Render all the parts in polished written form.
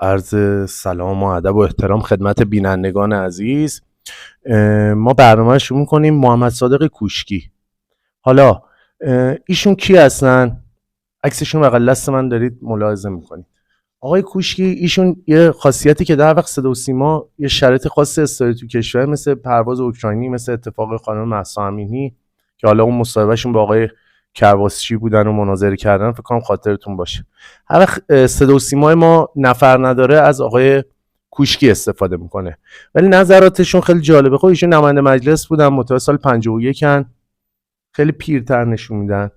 عرض سلام و ادب و احترام خدمت بینندگان عزیز. ما برنامه رو شروع می‌کنیم. محمد صادق کوشکی. حالا ایشون کی هستن؟ عکسشون بغل دست من دارید ملاحظه می‌کنید. آقای کوشکی ایشون یه خاصیتی که در وقت صدا و سیما یه شرایط خاص استوری تو کشور مثل پرواز اوکراینی، مثل اتفاق خانم مهسا امینی که حالا اون مصاحبهشون با آقای کرباسچی بودن و مناظره کردن، فکر کنم خاطرتون باشه. هر وقت صدا و سیمای ما نفر نداره از آقای کوشکی استفاده میکنه، ولی نظراتشون خیلی جالبه. خب ایشون نماینده مجلس بودن، متولد سال 51 ان، خیلی پیرتر نشون میدن.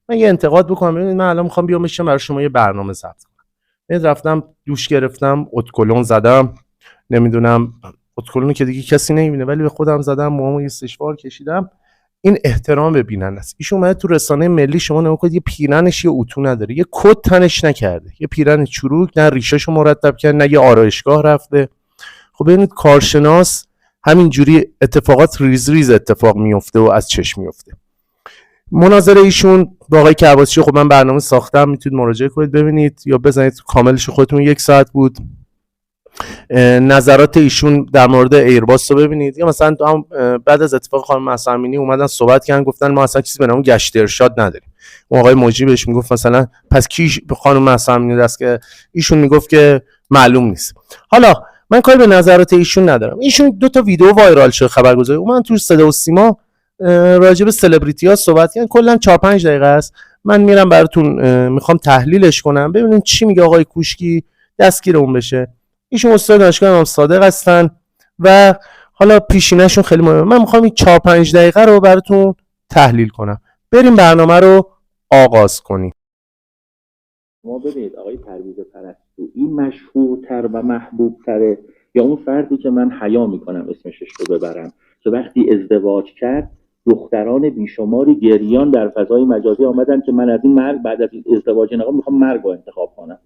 من یه انتقاد بکنم، ببینید من الان میخوام بیام بشم برای شما یه برنامه ضبط کنم. من رفتم دوش گرفتم، اتکلون زدم، نمیدونم اتکلون که دیگه کسی نمیبینه ولی به خودم زدم، موامو یه سشوار کشیدم. این احترام به بیننده است. ایشون اومده تو رسانه ملی، شما نگاه کنید یه پیرنش یه اتو نداره، یه کت تنش نکرده، یه پیرن چروک، نه ریشاشو مرتب کرد، نه یه آرایشگاه رفته. خب ببینید کارشناس همینجوری اتفاقات ریز ریز اتفاق میفته و از چشم میفته. مناظره ایشون با آقای کرباسچی، خب من برنامه ساختم، میتونید مراجعه کنید ببینید یا بزنید کاملش خودتون، 1 ساعت بود. نظرات ایشون در مورد ایرباس رو ببینید. یا مثلا بعد از اتفاق خانم مهسا امینی اومدن صحبت کردن، گفتن ما اصلا چیزی به نام گشت ارشاد نداریم. اون آقای موجی بهش میگفت مثلا پس کی خانم مهسا امینی دست، که ایشون میگفت که معلوم نیست. حالا من کاری به نظرات ایشون ندارم. ایشون 2 تا ویدیو وایرال شد، خبرگزاری اومدن تو صدا و سیما راجع به سلبریتی ها صحبت کردن، کلا 4-5 دقیقه است. من میرم براتون میخوام تحلیلش کنم، ببینید چی میگه آقای کوشکی، دستگیر اون بشه. ایشون استاد دانشگاه امام صادق هستن و حالا پیشینه‌شون خیلی مهمه. من میخوام این 4-5 دقیقه رو براتون تحلیل کنم. بریم برنامه رو آغاز کنیم. ما ببینید آقای پرویز پرستویی مشهورتر و محبوبتره یا اون فردی که من حیا میکنم اسمش رو ببرم، که وقتی ازدواج کرد دختران بیشماری گریان در فضای مجازی آمدن که من از این مرگ، بعد از ازدواج نقا میخوام مرگ رو انتخاب کنم.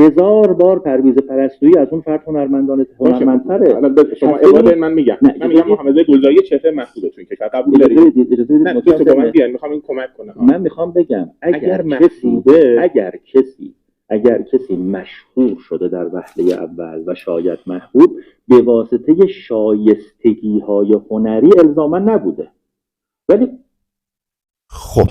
1000 بار پرویز پرستویی از اون فرد هنرمندتره. الان شما عباده من میگم محمد گلزاری چهره محبوبه تو این کشور، قبول دارید؟ نه تو با من بیاین، میخوام این کمک کنم. من میخوام بگم اگر کسی مشهور شده در وهله اول و شاید محبوب، به واسطه شایستگی‌های هنری الزاما نبوده. ولی خب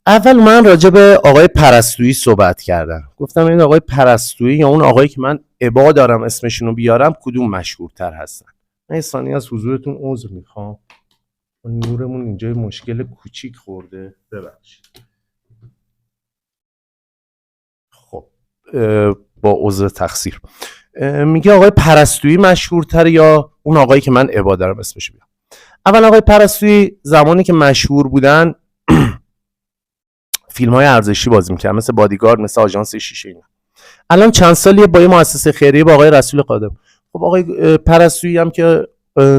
اول من راجع به آقای پرستویی صحبت کردم، گفتم این آقای پرستویی یا اون آقایی که من ابا دارم اسمشون رو بیارم کدوم مشهورتر هستن. من یه ثانیه از حضورتون عذر میخوام، نورمون اینجا مشکل کوچیک خورده، ببخشید. خب با عذر تقصیر. میگه آقای پرستویی مشهورتر یا اون آقایی که من ابا دارم اسمش بیارم. اول آقای پرستویی زمانی که مشهور بودن فیلم‌های ارزشی بازی می‌کرد، مثل بادیگارد، مثل آژانس شیشه اینا. الان چند سالیه با یه مؤسسه خیریه با آقای رسول قادم. خب آقای پرستویی هم که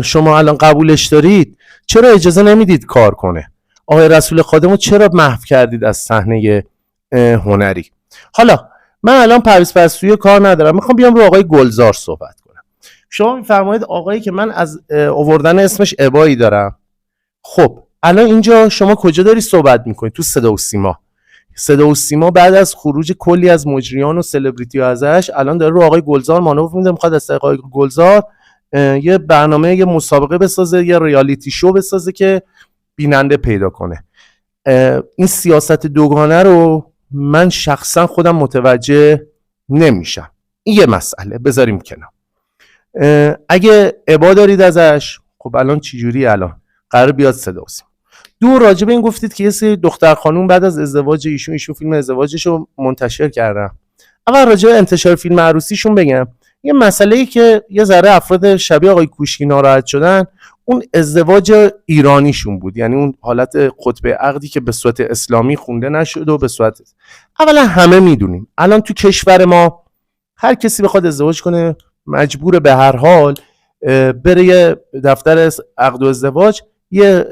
شما الان قبولش دارید، چرا اجازه نمیدید کار کنه؟ آقای رسول قادمو چرا محو کردید از صحنه هنری؟ حالا من الان پرویز پرستویی کار ندارم، میخوام بیام رو آقای گلزار صحبت کنم. شما میفرمایید آقایی که من از آوردن اسمش ابایی دارم. خب الان اینجا شما کجا داری صحبت میکنید؟ تو صدا و سیما. صدا و سیما بعد از خروج کلی از مجریان و سلبریتی ها ازش، الان داره رو آقای گلزار مانور میده، میخواد از آقای گلزار یه برنامه، یه مسابقه بسازه، یه ریالیتی شو بسازه که بیننده پیدا کنه. این سیاست دوگانه رو من شخصا خودم متوجه نمیشم. این یه مسئله، بذاریم کنار. اگه ابا دارید ازش، خب الان چجوری الان قرار بیاد صدا و سیما؟ دو راجع به این گفتید که یه سری دختر خانوم بعد از ازدواج ایشون فیلم ازدواجش رو منتشر کردن. اول راجع به انتشار فیلم عروسیشون بگم، یه مسئله‌ای که یه ذره افراد شبیه آقای کوشکی ناراحت شدن، اون ازدواج ایرانیشون بود، یعنی اون حالت خطبه عقدی که به صورت اسلامی خونده نشد و به صورت، اولا همه میدونیم الان تو کشور ما هر کسی بخواد ازدواج کنه مجبور به هر حال بره یه دفتر عقد و ازدواج یه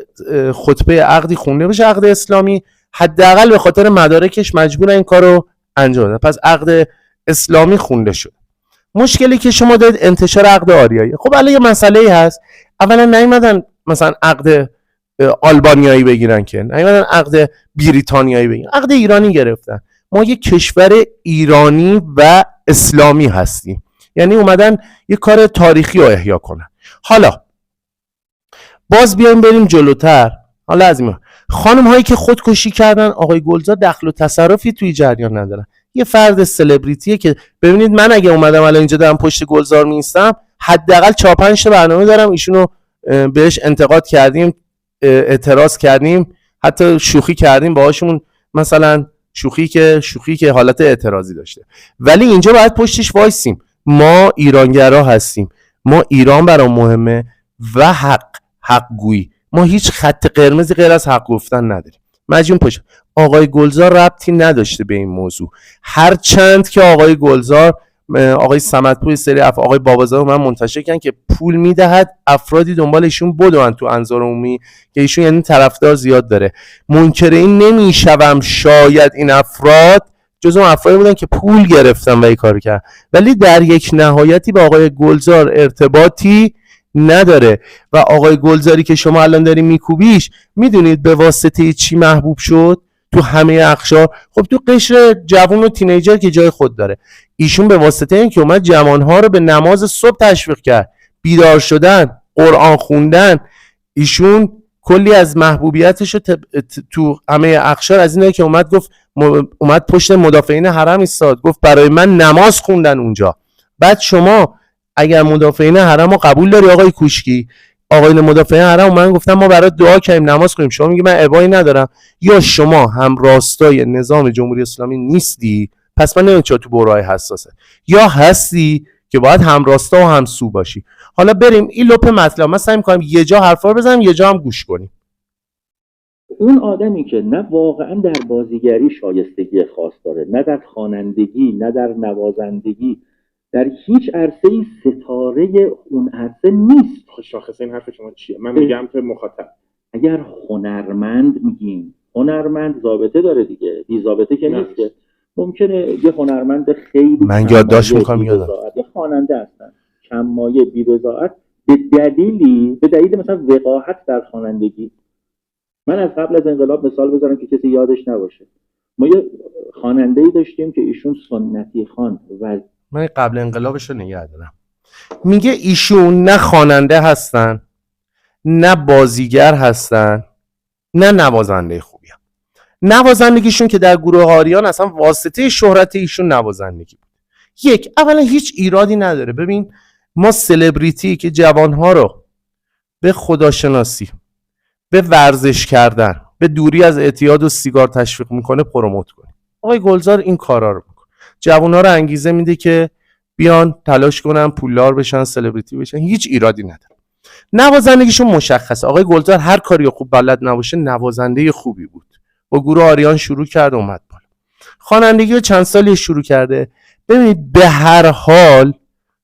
خطبه عقدی خونده بشه، عقد اسلامی، حداقل به خاطر مدارکش مجبور این کارو انجام بده. پس عقد اسلامی خونده شد. مشکلی که شما دارید انتشار عقد آریایی. خب الان یه مسئله هست، اولا نیومدن مثلا عقد آلبانیایی بگیرن، که نیومدن عقد بریتانیایی بگیرن، عقد ایرانی گرفتن. ما یه کشور ایرانی و اسلامی هستیم، یعنی اومدن یه کار تاریخی رو احیا کنن. حالا باز بیایم بریم جلوتر. حالا از این خانم هایی که خودکشی کردن، آقای گلزار دخل و تصرفی توی جریان ندارن. یه فرد سلبریتیه که ببینید من اگه اومدم الان اینجا دارم پشت گلزار میستم، حداقل 4-5 تا برنامه دارم ایشونو بهش انتقاد کردیم، اعتراض کردیم، حتی شوخی کردیم باهاشون، مثلا شوخی که حالت اعتراضی داشته. ولی اینجا باید پشتش وایسیم. ما ایرانگرا هستیم، ما ایران برام مهمه و حق گویی. ما هیچ خط قرمزی غیر از حق گفتن نداریم. مجنون پشت آقای گلزار ربطی نداشته به این موضوع، هر چند که آقای گلزار، آقای صمدپور سری آقای بابازاده من منتشر کردن که پول میدهد افرادی دنبال ایشون بدون تو انظار عمومی که ایشون یعنی طرفدار زیاد داره. منکر این نمیشوم، شاید این افراد جزو افرادی بودن که پول گرفتن و این کارو کردن، ولی در یک نهایتی با آقای گلزار ارتباطی نداره. و آقای گلزاری که شما الان داری میکوبیش، میدونید به واسطه چی محبوب شد تو همه اقشار؟ خب تو قشر جوان و تینیجر که جای خود داره. ایشون به واسطه این که اومد جوانها رو به نماز صبح تشویق کرد، بیدار شدن، قرآن خوندن، ایشون کلی از محبوبیتش رو تو همه اقشار از اینه که اومد پشت مدافعین حرم ایستاد، گفت برای من نماز خوندن اونجا. بعد شما اگر مدافعین حرم رو قبول داری آقای کوشکی، آقایون مدافعین حرم من گفتم ما برای دعا کردیم نماز خوندیم، شما میگی من ابایی ندارم، یا شما هم راستای نظام جمهوری اسلامی نیستی، پس من نمیدونم چرا تو برای حساسه، یا هستی که باید هم راستا و هم سو باشی. حالا بریم این لپ مطلب، من سعی می‌کنم یه جا حرفا رو بزنم یه جا هم گوش کنیم. اون آدمی که نه واقعا در بازیگری شایستگی خاص داره، نه در خوانندگی، نه در نوازندگی، در هیچ عرصه‌ای ستاره اون عرصه نیست. شاخص این حرف شما چیه؟ من میگم که مخاطب اگر هنرمند میگیم، هنرمند ضابطه داره دیگه، بی ضابطه که نیست که. ممکنه یه هنرمند خیلی من یادداشت میکنم یادم یه خواننده هستن کم مایه بی بضاعت به دلیل مثلا وقاحت در خوانندگی. من از قبل از انقلاب مثال بزنم که کسی یادش نباشه، ما یه خواننده‌ای داشتیم که ایشون سنتی خوان و من قبل انقلابش رو نگه دارم، میگه ایشون نه خواننده هستن، نه بازیگر هستن، نه نوازنده خوبی هم. نوازندگیشون که در گروه آریان اصلا واسطه شهرت ایشون نوازندگی بود. اولا هیچ ایرادی نداره. ببین ما سلبریتی که جوانها رو به خداشناسی، به ورزش کردن، به دوری از اعتیاد و سیگار تشویق میکنه پروموت کنیم. آقای گلزار این کارا رو میکنه، جوانها رو انگیزه میده که بیان تلاش کنن، پولدار بشن، سلبریتی بشن، هیچ ایرادی نداره. نوازندگیشون مشخصه. آقای گلزار هر کاری خوب بلد نباشه نوازنده خوبی بود، با گروه آریان شروع کرد اومد بالا. خوانندگی رو چند سالی شروع کرده. ببینید به هر حال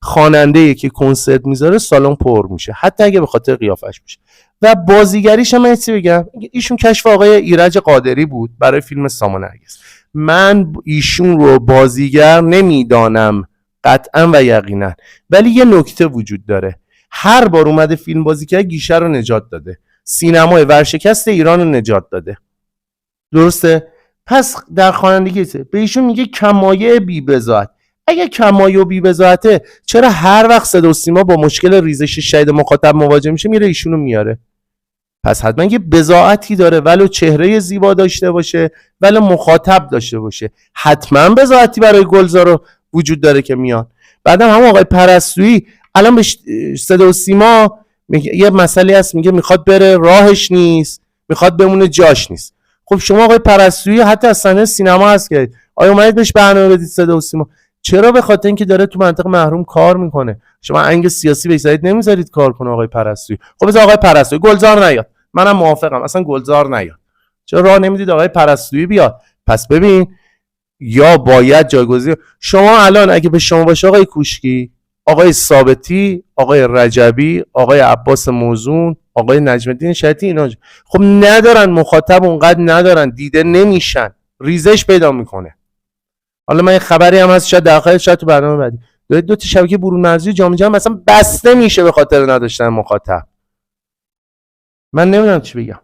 خواننده‌ای که کنسرت میذاره سالن پر میشه، حتی اگه به خاطر قیافش میشه. و بازیگریش هم چی بگم، ایشون کشف آقای ایرج قادری بود برای فیلم سامان نرگس. من ایشون رو بازیگر نمیدانم قطعا و یقینا، ولی یه نکته وجود داره، هر بار اومده فیلم بازی کرده گیشه رو نجات داده، سینمای ورشکست ایران رو نجات داده. درسته؟ پس در خوانندگی به ایشون میگه کمایه بی بضاعت. اگه کمایه و بی بضاعته، چرا هر وقت صدا و سیما با مشکل ریزش شدید مخاطب مواجه میشه میره ایشونو میاره؟ پس حتما یه بضاعتی داره، ولو چهره زیبا داشته باشه، ولو مخاطب داشته باشه، حتما بضاعتی برای گلزار وجود داره که میاد. بعدم هم آقای پرستویی الان به صدا و سیما یه مسئله هست، میگه میخواد بره راهش نیست، میخواد بمونه جاش نیست. خب شما آقای پرستویی حتی از صحنه سینما هست که آیا اومدید بهش برنامه بدید صدا و سیما؟ چرا؟ به خاطر اینکه داره تو منطقه محروم کار میکنه. شما انگ سیاسی بگذارید نمیذارید کار کنه آقای پرستویی. خب بذار آقای پرستویی گلزار نیاد، منم موافقم، اصلا گلزار نیاد. چرا راه نمیدید آقای پرستویی بیاد؟ پس ببین، یا باید جایگزین شما الان اگه به شما باشه آقای کوشکی، آقای ثابتی، آقای رجبی، آقای عباس موزون، آقای نجم الدین شریعتی، اینا خب ندارن مخاطب، اونقدر ندارن، دیده نمیشن، ریزش پیدا میکنه. حالا من یه خبری هم هست، شاید در آخر، شاید تو برنامه بعدی، دو تا شبکه برون مرزی جام جهانی مثلا بسته میشه به خاطر نداشتن مخاطب. من نمیدونم چی بگم.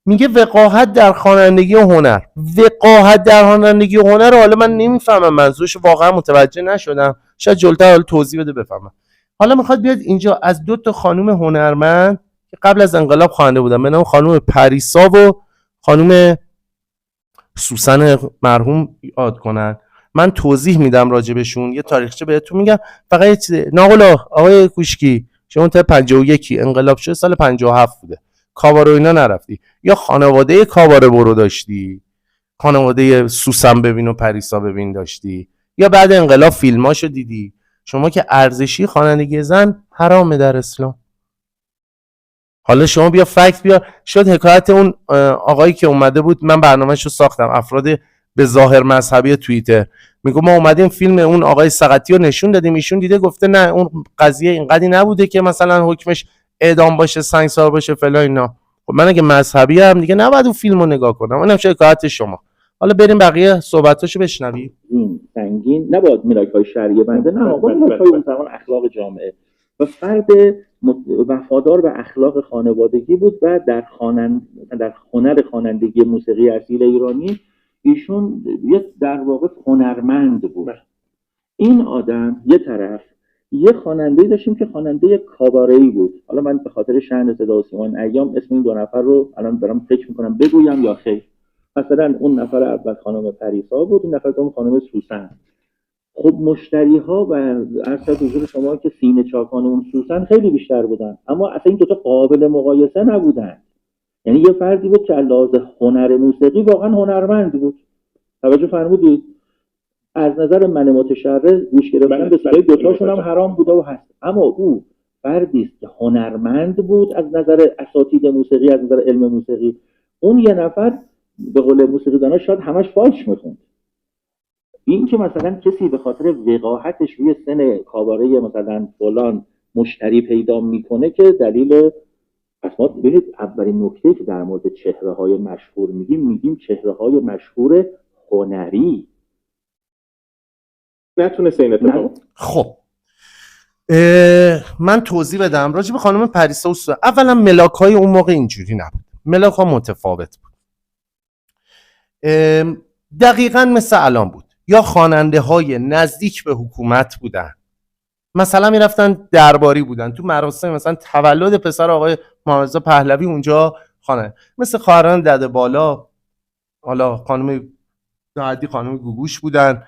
میگه وقاحت در خوانندگی و هنر. وقاحت در خوانندگی و هنر رو حالا من نمیفهمم منظورش، واقعا متوجه نشدم، شاید جلوتر حالا توضیح بده بفهمم. حالا میخواد بیاد اینجا از 2 خانم هنرمند که قبل از انقلاب خواننده بودن به نام خانم پریسا و خانم سوسن مرحوم یاد کنن. من توضیح میدم راجبشون، یه تاریخچه بهتون میگم. فقط یه چیزه، ناقلا آقای کوشکی شما تا 51 انقلاب شده، سال 57 بوده، کاباره اینا نرفتی یا خانواده کاباره برو داشتی، خانواده سوسن ببین و پریسا ببین داشتی، یا بعد انقلاب فیلماشو دیدی؟ شما که ارزشی خوانندگی زن حرامه در اسلام. حالا شما بیا فکت بیار. شد حکایت اون آقایی که اومده بود، من برنامه‌شو ساختم، افراد به ظاهر مذهبی توییتر، میگه ما اومدیم فیلم اون آقای سقطی رو نشون دادیم، ایشون دیده گفته نه اون قضیه اینقدی نبوده که مثلا حکمش اعدام باشه، سنگسار باشه فلان اینا. خب من اگه مذهبی هم دیگه نباید اون فیلمو نگاه کنم. اونم شکایت شما. حالا بریم بقیه صحبتاشو بشنویم. این سنگین نباید ملاک‌های شرعیه بنده، نه باید ملاک‌های اون زمان اخلاق جامعه و فرد وفادار به اخلاق خانوادگی بود و در هنر خوانندگی موسیقی اصیل ایرانی ایشون یه در واقع هنرمند بود. این آدم یه طرف یه خواننده‌ای داشتیم که خواننده کاباره‌ای بود. حالا من به خاطر شأن صدا و سیما ایام اسم این 2 نفر رو الان دارم فکر می‌کنم بگویم یا خیر. مثلا اون نفر اول خانم پریسا بود، این نفر دوم خانم سوسن. خب مشتری ها و عرض حضور شما که سینه چاکان اون سوسن خیلی بیشتر بودن، اما اصلا این 2 تا قابل مقایسه نبودن. یعنی یه فردی بود که علاوه هنر موسیقی واقعا هنرمند بود. توجه فرمودید؟ از نظر من متشرع گوش گرفتن به صدای 2 تاشون هم حرام بوده و هست، اما او فردی است که هنرمند بود از نظر اساتید موسیقی، از نظر علم موسیقی. اون یه نفر به قول موسیقی‌دانا شاید همش فالش میخوند. این که مثلا کسی به خاطر وقاحتش روی سن کاباره مثلا فلان مشتری پیدا میکنه که دلیل اسمات. ببینید اولین نکته که در مورد چهره‌های مشهور میگیم چهره‌های مشهور هنری. نتونسته این اتفاق. خب من توضیح بدم راجع به خانم پریسا و سوسن. اولا ملاک‌های اون موقع اینجوری نبود، ملاک‌ها متفاوت بود. دقیقاً مثل الان بود، یا خواننده های نزدیک به حکومت بودن، مثلا میرفتن درباری بودن تو مراسم مثلا تولد پسر آقای محمد رضا پهلوی، اونجا خواننده مثل خواهران دده بالا، حالا خانم سعدی، خانم گوگوش بودن،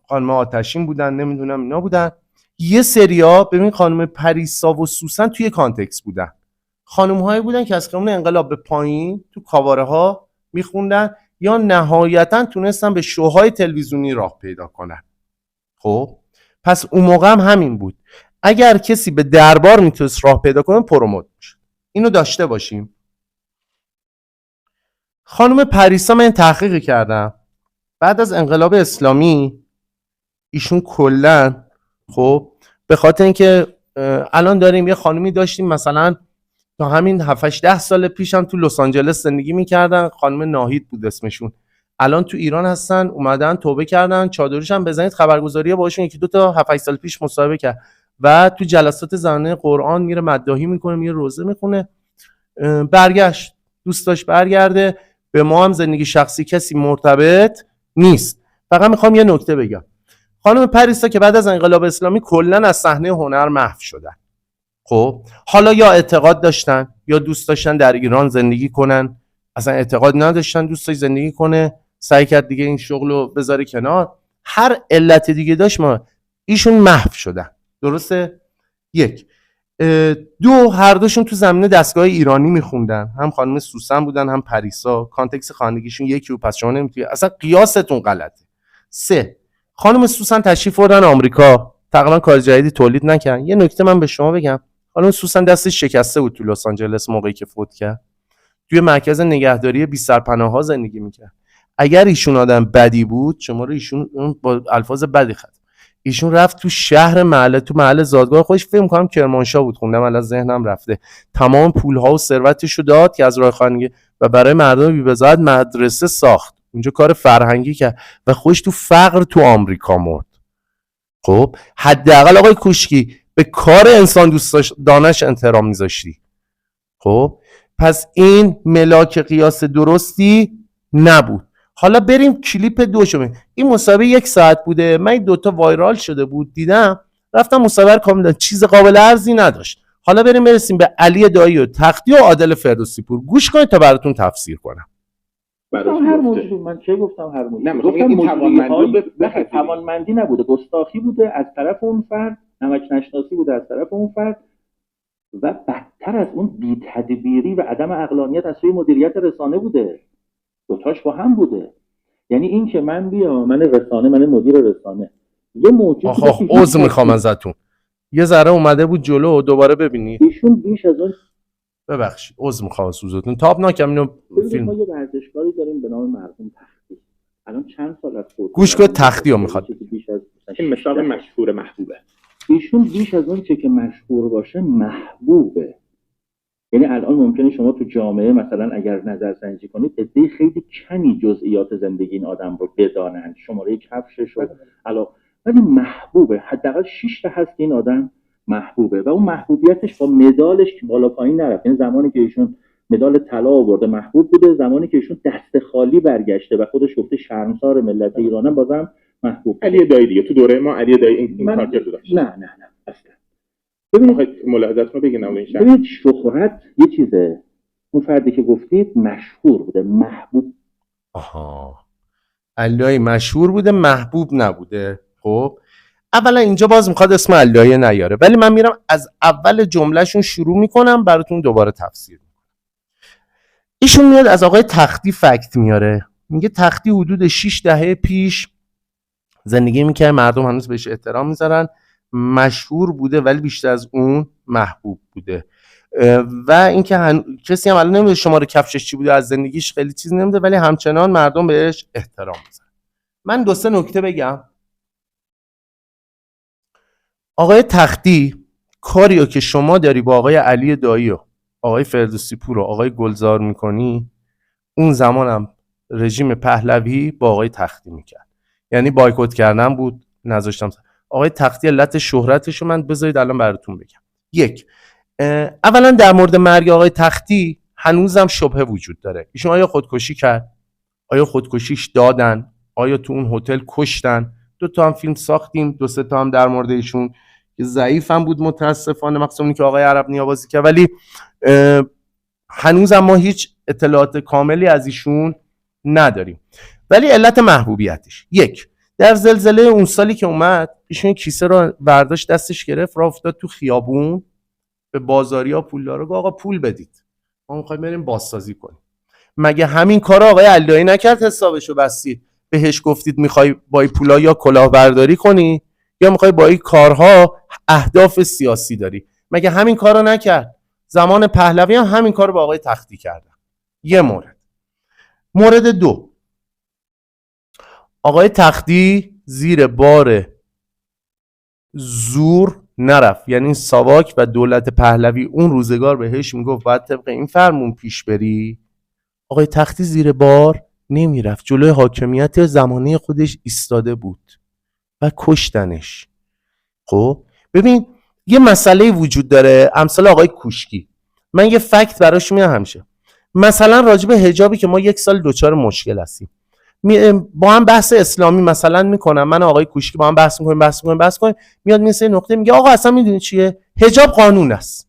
خانم آتشین بودن، نمیدونم اینا بودن. یه سریا ببین خانم پریسا و سوسن توی کانتکست بودن، خانم هایی بودن که از خیابون انقلاب به پایین تو کاواره ها میخوندن یا نهایتا تونستن به شوهای تلویزیونی راه پیدا کنن. خب پس اون موقع هم همین بود، اگر کسی به دربار میتونست راه پیدا کنه پروموت میشد. اینو داشته باشیم. خانم پریسا من تحقیق کردم، بعد از انقلاب اسلامی ایشون کلا خب به خاطر اینکه الان داریم یه خانمی داشتیم مثلا تا همین 7-10 سال پیش هم تو لس آنجلس زندگی میکردن، خانم ناهید بود اسمشون، الان تو ایران هستن، اومدن توبه کردن، چادرش هم بزنید خبرگزاری باشون 1-2 تا 7-8 سال پیش مصاحبه کرد و تو جلسات زنانه قرآن میره مداحی میکنه، میره روزه میخونه. برگشت، دوست داشت برگرده. به ما هم زندگی شخصی کسی مرتبط نیست. فقط میخوام یه نکته بگم، خانم پریسا که بعد از انقلاب اسلامی کلا از صحنه هنر محو شدن. خب حالا یا اعتقاد داشتن یا دوست داشتن در ایران زندگی کنن، اصلا اعتقاد نداشتن، دوست داشت زندگی کنه، سعی کرد دیگه این شغلو بذاره کنار، هر علت دیگه داشت، ما ایشون محو شدن. درسته؟ 1. 2 هر دوشون تو زمینه دستگاه ایرانی میخوندن، هم خانم سوسن بودن هم پریسا، کانتکست خوانندگیشون یکی و پس شما نمیتونی اصلا قیاستون غلطه. 3. خانم سوسن تشریف بردن آمریکا، تقریبا کار جدیدی تولید نکردن. یه نکته من به شما بگم، خانم سوسن دستش شکسته بود تو لس آنجلس موقعی که فوت کرد، توی مرکز نگهداری بی سرپناه‌ها زندگی میکرد. اگر ایشون آدم بدی بود، شما رو ایشون با الفاظ بدی خد، ایشون رفت تو شهر محله، تو محله زادگاه خودش، فکر می‌کنم کرمانشاه بود، خوندم الان ذهنم رفته، تمام پول‌ها و ثروتش رو داد که از راه خوانندگی و برای مردم بی‌بضاعت مدرسه ساخت، اونجا کار فرهنگی کرد و خودش تو فقر تو آمریکا مرد. خب حداقل آقای کوشکی به کار انسان دوست دانش احترام می‌ذاشتی. خب پس این ملاک قیاس درستی نبود. حالا بریم کلیپ دوم. این مسابقه 1 ساعت بوده، من این دوتا وایرال شده بود دیدم، رفتم مسابقه کاملا چیز قابل ارزی نداشت. حالا برسیم به علی دایی و تختی و عادل فردوسی پور. گوش کنید تا براتون تفسیر کنم. هر موضوع من چه گفتم هر موضوع. نه میخوام توانمندی نبوده، گستاخی بوده از طرف اون فرد، نمک نشناسی بوده از طرف اون فرد و بدتر از اون بی‌تدبیری و عدم عقلانیت از سوی مدیریت رسانه بوده. دوتاش با هم بوده. یعنی این که من بیام من مدیر رسانه یه موجود عذر میخوام ازتون یه ذره اومده بود جلو دوباره ببینید ایشون بیش از اون ببخشید عذر میخوام سوزتون تابناکم اینو فیلم ما یه ورزشکاری داریم به نام مرحوم تختی. الان چند سال از فوت گوش کن تختی رو میخواد این مثال مشهور محبوبه. ایشون بیش از اون چه که مشهور باشه محبوبه. یعنی الان ممکنه شما تو جامعه مثلا اگر نظرسنجی کنید عده خیلی کمی جزئیات زندگی این آدم رو بدانند، شماره کفشش و ولی محبوبه. حداقل 6 تا هست این آدم محبوبه و اون محبوبیتش با مدالش بالا پایین نرفت. یعنی زمانی که ایشون مدال طلا آورده محبوب بوده، زمانی که ایشون دست خالی برگشته و خودش گفته شرمسار ملت ایرانم بازم محبوب. علی دایی دیگه تو دوره ما علی دایی این کار کرده داشت. نه اصلا. ببینید ملاحظه‌تون رو بگم. ببینید شهرت یه چیزه، اون فردی که گفتید مشهور بوده محبوب. علی مشهور بوده محبوب نبوده. خب اولا اینجا باز میخواد اسم علی نیاره، ولی من میرم از اول جملهشون شروع میکنم براتون دوباره تفسیر میکنم. ایشون میاد از آقای تختی فکت میاره، میگه تختی حدود 6 دهه پیش زندگی میکنه، مردم هنوز بهش احترام میذارن، مشهور بوده ولی بیشتر از اون محبوب بوده و اینکه کسی هم الان نمیدونه شماره کفشش چی بوده، از زندگیش خیلی چیز نمیده ولی همچنان مردم بهش احترام میذارن. من 2-3 نکته بگم. آقای تختی کاریو که شما داری با آقای علی دایی و آقای فردوسی پور و آقای گلزار میکنی اون زمانم رژیم پهلوی با آقای تختی میکرد، یعنی بایکوت کردن بود، نذاشتم. آقای تختی علت شهرتشو من بذارید الان براتون بگم. 1 اولا در مورد مرگ آقای تختی هنوزم شبهه وجود داره. ایشون آیا خودکشی کرد؟ آیا خودکشیش دادن؟ آیا تو اون هتل کشتن؟ 2 تا هم فیلم ساختیم، 2-3 تا هم در مورد ایشون که ضعیف هم بود متاسفانه، مخصوصا اونی که آقای عرب نیا بازی کرد، ولی هنوزم ما هیچ اطلاعات کاملی از ایشون نداریم. ولی علت محبوبیتش 1 در زلزله اون سالی که اومد ایشون کیسه رو برداشت دستش گرفت راه افتاد تو خیابون به بازاریا پولدارا گفت آقا پول بدید ما می‌خوایم بریم بازسازی کنیم. مگه همین کارا آقای علیایی نکرد حسابشو بستید بهش گفتید می‌خوای با این پولا یا کلاهبرداری کنی یا می‌خوای با این کارها اهداف سیاسی داری؟ مگه همین کارا نکرد؟ زمان پهلوی هم همین کارو با آقای تختی کردن. یه مورد 2 آقای تختی زیر بار زور نرفت، یعنی ساواک و دولت پهلوی اون روزگار بهش میگفت باید طبق این فرمون پیش بری. آقای تختی زیر بار نمیرفت، جلوی حاکمیت زمانه خودش ایستاده بود و کشتنش. خب ببین یه مسئله وجود داره، امثال آقای کوشکی، من یه فکت براش میارم همیشه، مثلا راجب حجابی که ما 1 سال دوچار مشکل هستیم، با هم بحث اسلامی مثلا میکنم، من آقای کوشکی با هم بحث میکنیم، میاد میسه نقطه میگه آقا اصلا میدونی چیه، حجاب قانون است.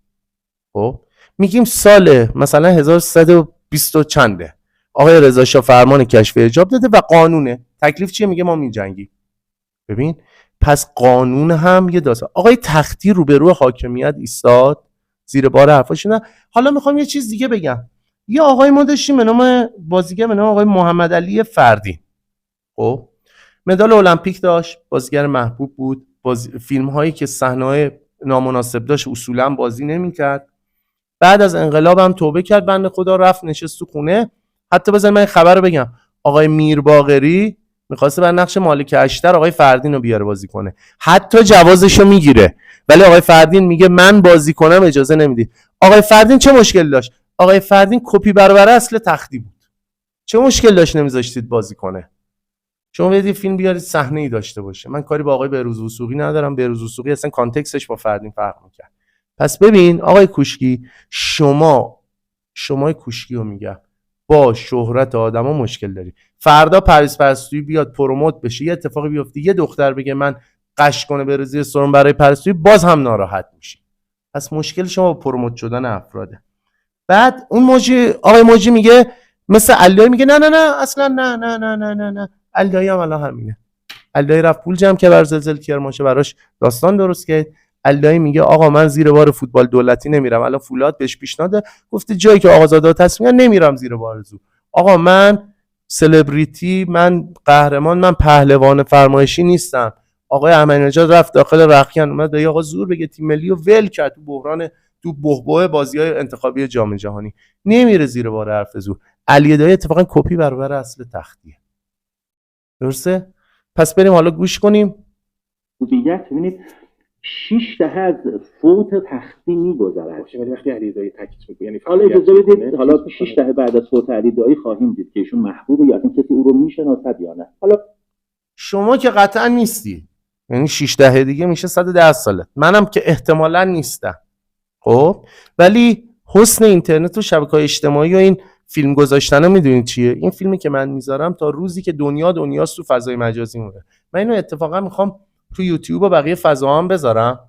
خب میگیم سال مثلا 1320 چنده آقای رضا شاه فرمان کشف حجاب داده و قانونه، تکلیف چیه؟ میگه ما میجنگیم. ببین پس قانون هم یه داستان. آقای تختی روبرو حاکمیت ایستاد، زیر بار حرفاش نه. حالا میخوام یه چیز دیگه بگم. یه آقای ما داشتیم به نام بازیگر به نام آقای محمد علی فردین. خب مدال المپیک داشت، بازیگر محبوب بود، فیلم هایی که صحنه‌های نامناسب داشت اصولا بازی نمی‌کرد. بعد از انقلاب هم توبه کرد بنده خدا، رفت نشست تو خونه. حتی بذار من خبر رو بگم، آقای میر باقری می‌خواسته بر نقش مالک اشتر آقای فردین رو بیاره بازی کنه، حتی جوازشو میگیره، ولی آقای فردین میگه من بازی کنم اجازه نمیدی. آقای فردین چه مشکل داشت؟ آقای فردین کپی برابر اصل تختی بود، چه مشکل داشت نمیذاشتید بازی کنه؟ شما بدید فیلم بیارید صحنه ای داشته باشه. من کاری با آقای بهروز وثوقی ندارم، بهروز وثوقی اصلا کانتکستش با فردین فرق می‌کرد. پس ببین آقای کوشکی، شما شما کوشکی رو میگم، با شهرت آدما مشکل داری. فردا پریز پرستویی بیاد پروموت بشه، یه اتفاقی بیفته، یه دختر بگه من قش کنه بره زیر سرم برای پرستویی، باز هم ناراحت میشی. پس مشکل شما با پروموت شدن افراده. بعد اون آقای موجی میگه مثل علیایی، میگه نه نه نه اصلا نه نه نه نه نه نه. علیایی هم الان همینه. علیایی رفت پول جمع که بر زلزله کرمانشاه براش داستان درست کرد. علیایی میگه آقا من زیر بار فوتبال دولتی نمیرم. الان فولاد بهش پیشنهاد گفته جایی که آقازاده تصمیم نمیرم زیر بار زو. آقا من سلبریتی، من قهرمان، من پهلوان فرمایشی نیستم. آقای احمدی نژاد رفت داخل رخکن اومد به آقا زور بگه تیم ملی و ول کرد تو بحران، تو بحبوح بازی‌های انتخابی جام جهانی. نمیره زیر بار حرف زور. علی دایی اتفاقا کپی برابر اصل تختیه. درسته؟ پس بریم حالا گوش کنیم. خوبیت ببینید 6 دهه از فوت تختی می‌گذرد. ولی وقتی علیزاده تاکید می‌کنه یعنی حالا اجازه بدید حالا 6 دهه بعد از فوت علیزاده خواهیم دید که ایشون محبوبه یا اصلا کسی او رو میشناسد یا نه. حالا شما که قطعا نیستی، یعنی 6 دهه دیگه میشه 110 ساله، منم که احتمالاً نیستم. خب ولی حسن اینترنت و شبکه‌های اجتماعی و این فیلم گذاشتن میدونید چیه؟ این فیلمی که من میذارم تا روزی که دنیاست تو فضای مجازی مونه. من اینو اتفاقا میخوام تو یوتیوب و بقیه فضاها هم بذارم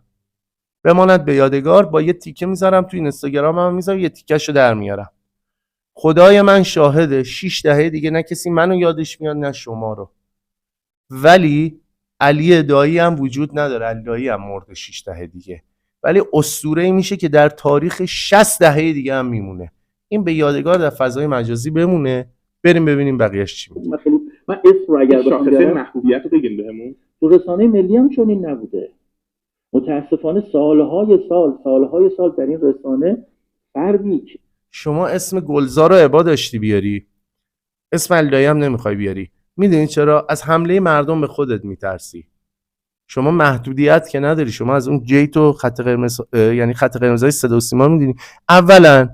بماند به یادگار. با یه تیکه میذارم تو اینستاگرام هم میذارم، یه تیکه‌شو در میارم. خدای من شاهده 6 دهه دیگه نه کسی منو یادش میاد نه شما رو. ولی علی دایی هم وجود نداره، علی دایی هم مرده 6 دهه دیگه، ولی اسطوره‌ای میشه که در تاریخ 60 دهه دیگه هم میمونه. این به یادگار در فضای مجازی بمونه. بریم ببینیم بقیه‌اش چی میگه. من اسم رو اگر شاخصه محبوبیت رو بگین بهمون. تو رسانه ملی هم چون این نبوده. متاسفانه سالهای سال در این رسانه فردی که شما اسم گلزار و عبا داشتی بیاری، اسم علی دایی هم نمیخوای بیاری. میدونی چرا؟ از حمله مردم به خودت میترسی. شما محدودیت که نداری، شما از اون گیت و خط قرمز، یعنی خط قرمزای صدا و سیما میدونی. اولا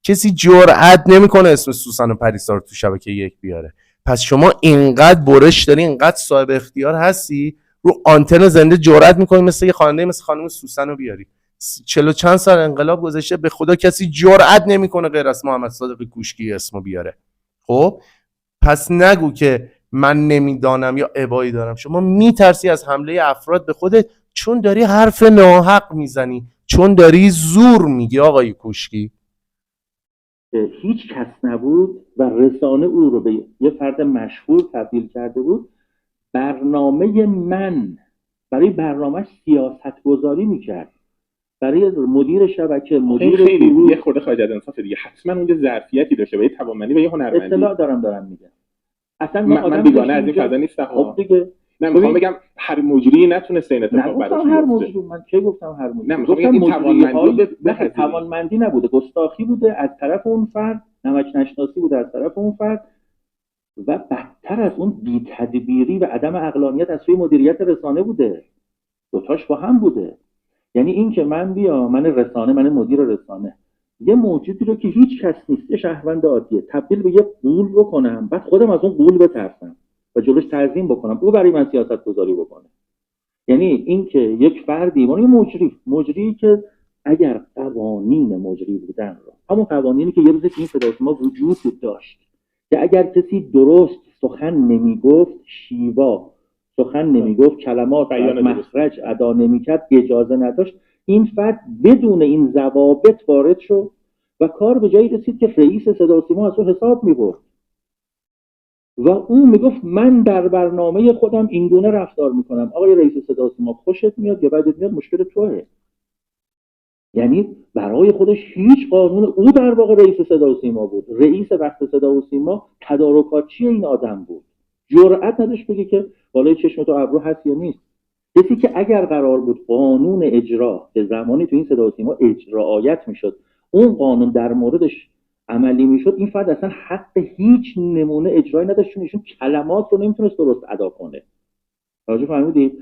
کسی جرئت نمیکنه اسم سوسن و پریسا رو تو شبکه یک بیاره. پس شما اینقدر برش داری، اینقدر صاحب اختیار هستی، رو آنتن زنده جرئت میکنی مثل یه خواننده مثل خانم سوسن رو بیاری. 40 چند سال انقلاب گذشته، به خدا کسی جرئت نمیکنه غیر از محمد صادق کوشکی اسمو بیاره. خب پس نگو که من نمیدانم یا ابایی دارم. شما میترسی از حمله افراد به خودت چون داری حرف ناحق میزنی، چون داری زور میگی. آقای کوشکی هیچ کس نبود و رسانه او رو به یه فرد مشهور تبدیل کرده بود. برنامه من برای برنامه‌اش سیاست گذاری میکرد، برای مدیر شبکه، مدیر خیلی یه خورده خارج از انصاف دیگه. حتما اون یه ظرفیتی داشته با یه توانمندی و یه هنرمندی. اطلاع دارم میگم. اصلا من بیگانه از این فضا نیستم. خب دیگه نه میخوام بگم هر مجری نتونسته این اتفاق براش هر مجری. من کی گفتم هر مجری؟ نه میخوام بگم این توانمندی نبوده، گستاخی بوده از طرف اون فرد، نمک نشناسی بوده از طرف اون فرد، و بدتر از اون بی‌تدبیری و عدم عقلانیت از سوی مدیریت رسانه بوده. دوتاش با هم بوده. یعنی این که من من مدیر رسانه یه موجودی رو که هیچ کس نیست، یه شهروند عادیه، تبدیل به یه غول بکنم، بعد خودم از اون غول بترسم و جلوش تعظیم بکنم، او برای من سیاست گذاری بکنه. یعنی این که یک فردی، یه مجری که اگر قوانین مجری بودن رو، همون قوانینی که یه روز این صدا ما وجود داشت، که اگر کسی درست سخن نمیگفت، شیوا سخن نمیگفت، کلمات از مخرج ادا نمیکرد، اجازه نداشت، این فرد بدون این ضوابط وارد شد و کار به جایی رسید که رئیس صدا و سیما از او حساب میبرد و او میگفت من در برنامه خودم اینگونه رفتار میکنم. آقای رئیس صدا و سیما خوشت میاد یا بدت میاد مشکل توئه. یعنی برای خودش هیچ قانون، او در واقع رئیس صدا و سیما بود، رئیس وقت صدا و سیما تدارکاتچی این آدم بود. جرئت نداشت بگه که بالای چشم تو ابرو هست یا نیست. کسی که اگر قرار بود قانون اجرا به زمانی تو این صدا و سیما رعایت میشد، اون قانون در موردش عملی میشد، این فرد اصلا حق هیچ نمونه اجرایی نداشت، چون ایشون کلمات رو نمیتونست درست ادا کنه. توجه فرمودید؟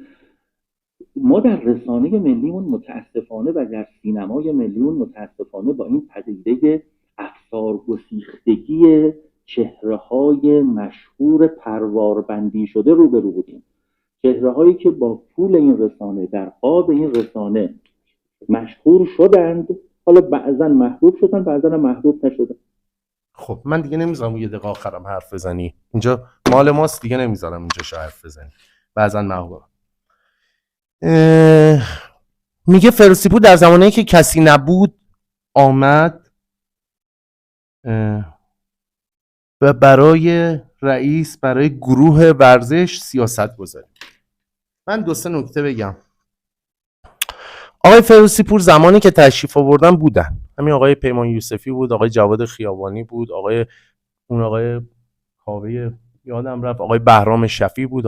ما در رسانه ملیمون متاسفانه و در سینمای ملیمون متاسفانه با این پدیده افسارگسیختگی چهره‌های مشهور پرواربندی شده روبرو بودیم. چهره‌هایی که با پول این رسانه در قاب این رسانه مشهور شدند، حالا بعضا محبوب شدن، بعضا محبوب نشدن. خب من دیگه نمیذارم یه دقیقه آخرم حرف بزنی، اینجا مال ماست دیگه، نمیذارم اینجا حرف بزنی. بعضا محبوب میگه فیروزپور در زمانی که کسی نبود آمد و برای رئیس، برای گروه ورزش سیاست گذاری. من 2-3 نکته بگم. آقای فیروزپور زمانی که تشریف آوردن بودن، همین آقای پیمان یوسفی بود، آقای جواد خیابانی بود، آقای کاوه یادم رفت، آقای بهرام شفیع بود،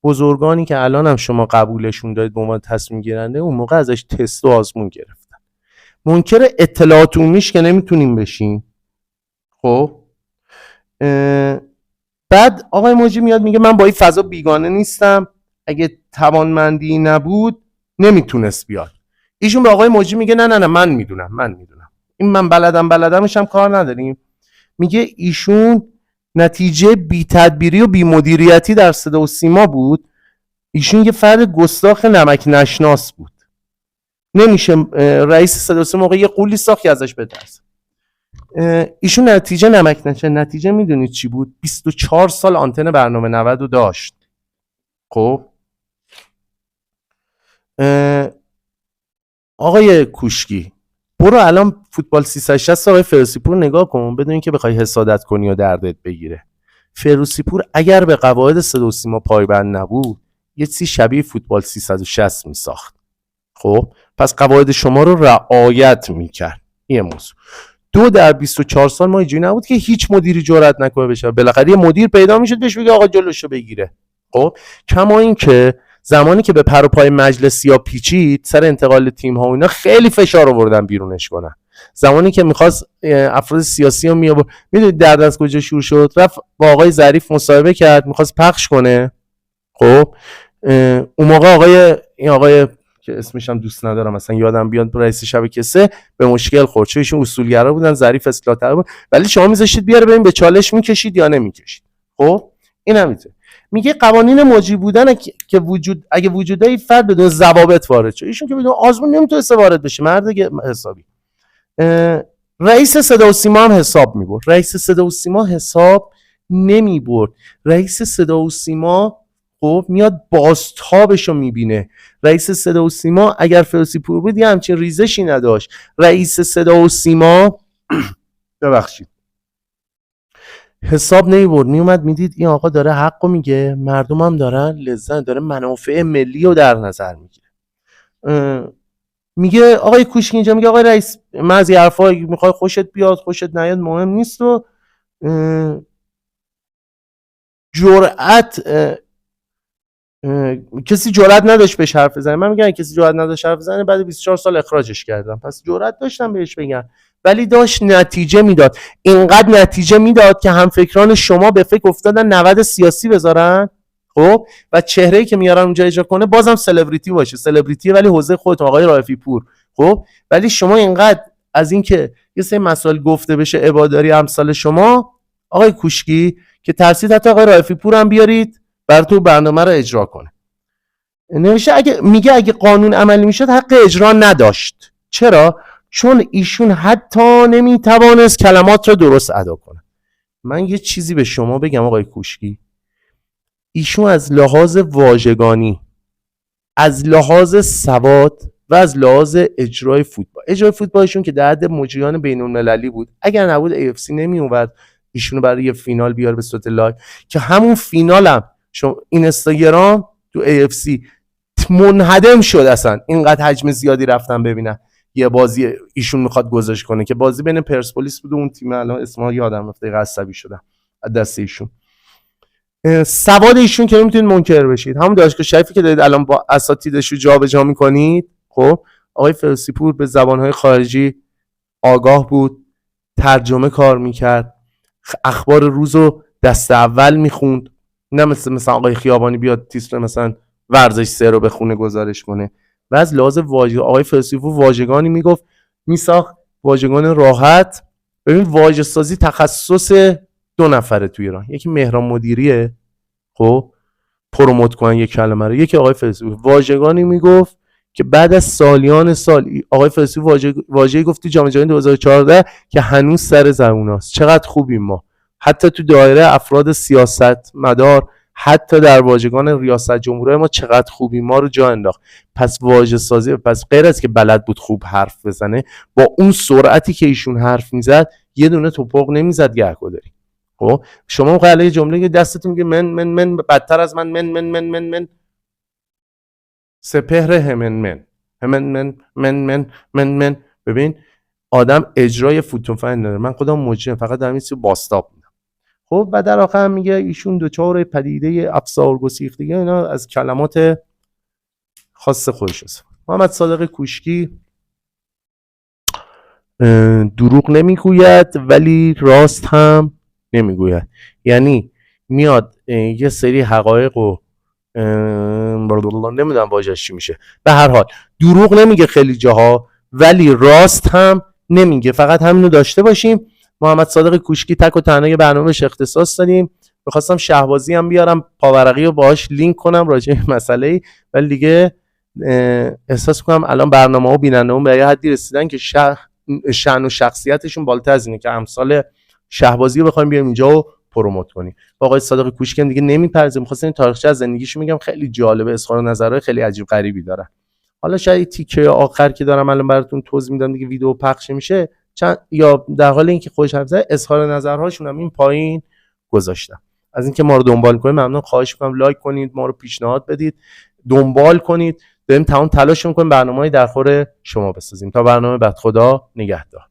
بزرگانی که الان هم شما قبولشون دارید به عنوان تصمیم گیرنده، اون موقع ازش تست و آزمون گرفتن. منکر اطلاعات عمومیش که نمیتونیم بشیم. خب بعد آقای موجی میاد میگه من با این فضا بیگانه نیستم، اگه توانمندی نبود نمیتونست بیاد. ایشون به آقای موجی میگه نه من میدونم این من بلدمش هم کار نداریم. میگه ایشون نتیجه بی تدبیری و بی مدیریتی در صدا و سیما بود. ایشون یه فرد گستاخ نمک نشناس بود. نمیشه رئیس صدا و سیما موقع یه قولی ساخت که ازش بترسه. ایشون نتیجه نمک نشه. نتیجه میدونید چی بود؟ 24 سال آنتن برنامه 90 رو داشت. خب آقای کوشکی برو الان فوتبال 360 آقای فیروزپور نگاه کن، بدون اینکه بخوای حسادت کنی و دردت بگیره. فیروزپور اگر به قواعد صدا و سیما پایبند نبود یه چیزی شبیه فوتبال 360 میساخت. خب پس قواعد شما رو رعایت میکرد. این موضوع. 2 در 24 سال ما اینجوری نبود که هیچ مدیری جرئت نکنه بشه. بالاخره یه مدیر پیدا میشد بهش بگه آقا جلوشو بگیره. خب کما این که زمانی که به پر و پای مجلسیا پیچید سر انتقال تیم ها و اینا خیلی فشار آوردن بیرونش کنن. زمانی که میخواست افراد سیاسی رو میدونید درد از کجا شروع شد؟ رفت با آقای ظریف مصاحبه کرد، میخواست پخش کنه. خب اون موقع آقای که اسمش هم دوست ندارم مثلا یادم بیاد، رئیس شبکه 3 به مشکل خورد، چون ایشون اصولگرا بودن، ظریف اصلاح طلب بود، ولی شما میذاشتید بیاره ببین به چالش میکشید یا نمیکشید. خب این نمیتونه. میگه قوانین موجب بودن که اگه وجود داره فرد بدون ضوابط وارد شه. ایشون که بدون آزمون نمیتونه وارد بشه، مرد حسابی. رئیس صدا و سیما هم حساب میبرد. رئیس صدا و سیما حساب نمیبرد. رئیس صدا و سیما خب میاد بازتابشو میبینه. رئیس صدا و سیما اگر فیروزپور بود یه همچین ریزشی نداشت. رئیس صدا و سیما ببخشید حساب نمیبرد، میومد میدید این آقا داره حقو میگه، مردم هم دارن لذت، داره منافع ملی رو در نظر میگیره. میگه آقای کوشکی اینجا میگه آقای رئیس من از این حرفا میخوای خوشت بیاد خوشت نیاد مهم نیست و کسی جرئت نداشت بهش حرف بزنه. من میگم کسی جرئت نداشت حرف بزنه، بعد 24 سال اخراجش کردم، پس جرئت داشتم بهش بگم، ولی داشت نتیجه میداد. اینقدر نتیجه میداد که همفکران شما به فکر افتادن 90 سیاسی بذارن. خب و چهره‌ای که میارن اونجا اجرا کنه بازم سلبریتی باشه، سلبریتی ولی حوزه خودتون آقای رائفی پور. خب ولی شما اینقدر از این که یه سری مسائل گفته بشه عباداری امثال شما آقای کوشکی که ترسید حتی آقای رائفی پور هم بیارید براتون برنامه رو اجرا کنه. نوشته اگه قانون عملی میشد حق اجرا نداشت. چرا؟ چون ایشون حتی نمیتوانست کلمات رو درست ادا کنه. من یه چیزی به شما بگم آقای کوشکی، ایشون از لحاظ واژگانی، از لحاظ سواد و از لحاظ اجرای فوتبالشون که در حد مجریان بین‌المللی بود، اگر نبود AFC نمی اومد ایشونو برای یه فینال بیار به صورت لایو، که همون فینالم اینستاگرام تو AFC منهدم شد. اصلا اینقدر حجم زیادی رفتن ببینن یه بازی ایشون میخواد گذاشت کنه که بازی بین پرسپولیس بود و اون تیم الان اسمها یادم رفته، عصبی شدم از دست ایشون. سواد ایشون که نمیتونید منکر بشید. همون دانشگاه شریفی که دارید الان با اساتیدش رو جابجا میکنید، خب آقای فیروزپور به زبانهای خارجی آگاه بود، ترجمه کار میکرد، اخبار روزو دست اول میخوند، نه مثلا آقای خیابانی بیاد تیتر مثلا ورزش 3 رو به خونه گزارش کنه. و از لحاظ آقای فیروزپور واژگانی میگفت، میساخت واژگان راحت. ببین واژه سازی تخصص 2 نفره تو ایران، یکی مهران مدیریه خب پروموت کنن یک کلمه رو، یکی آقای فیروزپور واژگانی میگفت که بعد از سالیان سال آقای فارسی واژه‌ای گفت تو جام جهانی 2014 که هنوز سر زبوناست. چقدر خوبیم ما، حتی تو دایره افراد سیاست مدار، حتی در واژگان ریاست جمهوری ما چقدر خوبیم، ما رو جا انداخت. پس واژه سازی، پس غیر از که بلد بود خوب حرف بزنه، با اون سرعتی که ایشون حرف میزد یه دونه توپق نمیزد گهگداری. خب شما مقاله جمله که دستتون میگه من بدتر از من سپهر من. ببین آدم اجرای فوتون فن داره. من خودم مجرم، فقط دارم این چیزو باستاب میدم. خب و در آخر میگه ایشون دوچار پدیده افسار گسیختگی، اینا از کلمات خاص خودش است. محمد صادق کوشکی دروغ نمیگوید ولی راست هم نمیگوید. یعنی میاد یه سری حقایق رو نمیدونم واژه‌اش چی میشه، به هر حال دروغ نمیگه خیلی جاها ولی راست هم نمیگه. فقط همینو داشته باشیم. محمد صادق کوشکی تک و تنها برنامه‌اش اختصاص دادیم. می‌خواستم شهبازی هم بیارم پاورقی رو باهاش لینک کنم راجع به مسئله، ولی دیگه احساس کنم الان برنامه‌ها و بیننده‌ها به یه حدی رسیدن که شأن و شخصیتشون بالاتر از اینه که امثال شهبازی رو بخوایم بیاریم اینجا و پروموت کنیم. آقای صادق کوشکی دیگه نمیپرزه. می‌خواستم این تاریخچه از زندگیشو میگم، خیلی جالبه، اظهار نظرهای خیلی عجیب غریبی داره. حالا شاید تیکه آخر که دارم الان براتون توضیح میدم دیگه ویدیو پخش میشه یا در حال اینکه خودش حرف زده اظهار نظرهاشون هم این پایین گذاشتم. از اینکه ما رو دنبال کنید ممنون. خواهش می‌کنم لایک کنید، ما رو پیشنهاد بدید، دنبال کنید. داریم تمام تلاش می‌کنیم برنامه‌ای در خور شما بسازیم. تا برنامه بعد، خدا نگهدار.